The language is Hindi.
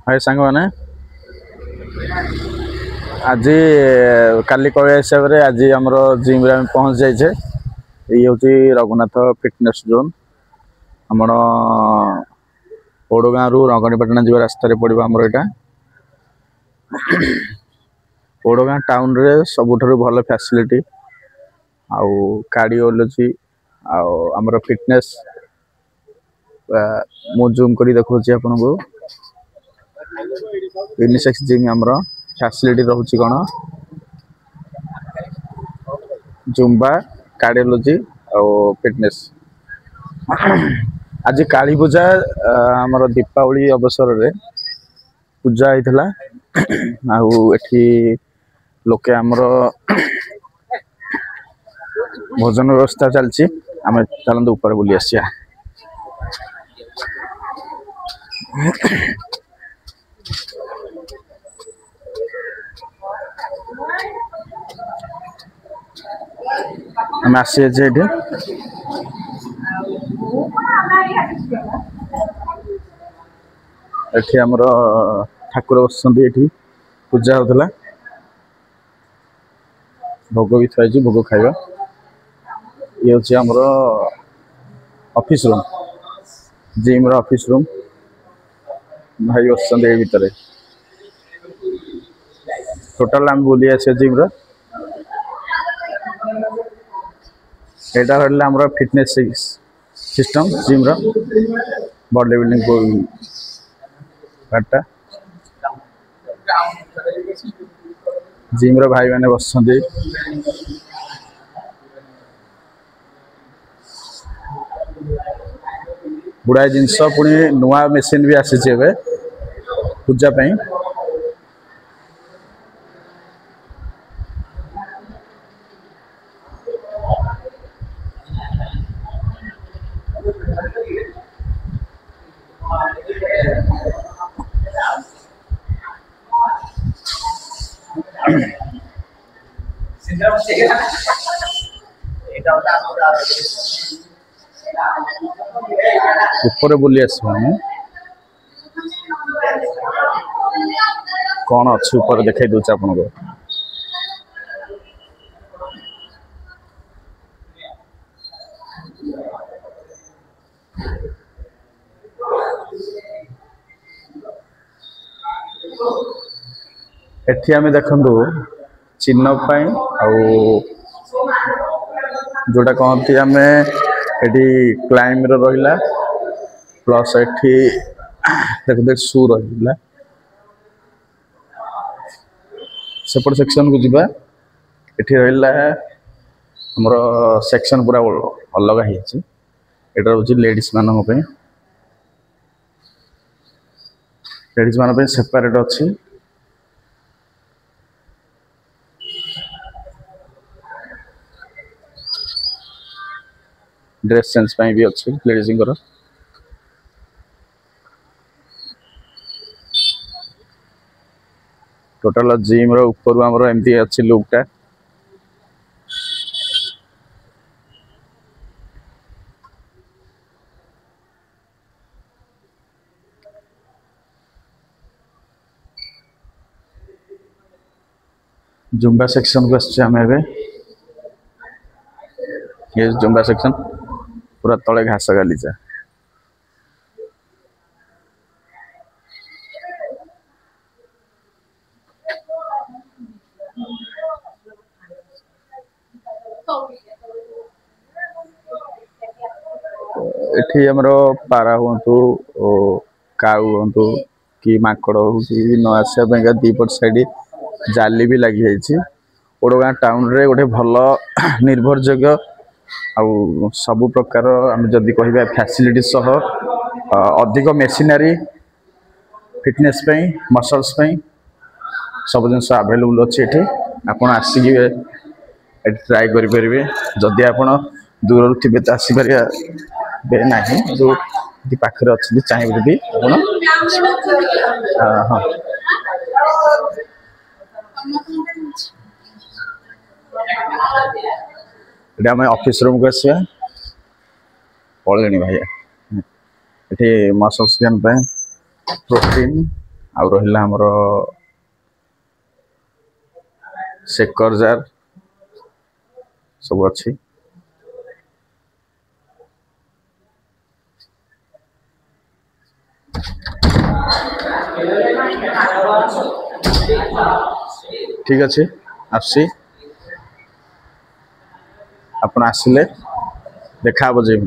हाय सांग मैंने आज काली कह हिसाब से आज आम जिम रे पहुँच जाइए। ये हूँ रघुनाथ फिटनेस जोन आम ओडगाँ रु रंगनीपाटना जी रास्तार पड़ो आमर यहाँ ओडगाँ टाउन रे सबुठ भल फैसिलिटी आउ कार्डियोलोजी आमर फिटनेस मु जूम कर देखा आपन को यूनिसेक्स जिम आमर फैसिलिटी रोचे कौन जुम्बा कार्डियोलोजी और फिटनेस। आज काली पूजा आमर दीपावली अवसर रे पूजा होता आठी लोके आमर भोजन व्यवस्था चलती आम चलते ऊपर बुली आसिया। आम आसी एठी आमर ठाकुर बसुँच पूजा होता भोग भी थी भोग खाइबा। ये हूँ आमर ऑफिस रूम जिम रो ऑफिस रूम भाई बस भीतर टोटाल आम बुली आस जिम रो यहाँ रहा फिटनेस सिस्टम जिम रो बॉडी बिल्डिंग को पार्टा जिम रो भाई मैंने बस गुड़ाए जिनस पुणी नुआ मेसीन भी आसी पूजा पाई। ऊपर बुली आस कौन अच्छी ऊपर देखा दूचे आपन को एठी आमे देखंदु चिन्ह पाई जोटा कहती आमे एठी क्लाइम रो रहिला प्लस एठी देख देख शू रहिला सेपट सेक्शन को जीवा एठी रहिला हमर सेक्शन पूरा अलग है एटा होची लेडीज मानन पे लेडीज मान पे सेपरेट अछि। ड्रेस सेंस पाई भी अच्छी लेडीज टोटाल जिम रो ऊपर आमर एमती अच्छी लुकटा जुम्बा सेक्शन को आम ये जुम्बा सेक्शन पूरा तले घास गालीचा एठी हमरो पारा हुंतु काऊ हुंतु कि माकड़ हो कि न आसा दीपट साइड जाली भी लगी है। ओडगाँ टाउन रे गोटे भल निर्भरजोग्य आउ सबु प्रकार आम जदि कह फैसिलिटी सह अधिक मेसिनारी फिटनेस पे मसल्स पे सब जिन आवेलेबल अच्छे ये आपड़ आसिक ट्राए करेंगे जदि आप दूर थे तो आसपार ना जो पाखे अच्छे चाहिए हाँ ये आम ऑफिस रूम को आसा पड़े भाई ये मसल स्कैन प्रोटीन आउ रहिला हमर शेकर जार सब अच्छी। ठीक अच्छे आसी आपण आसिले देखा जे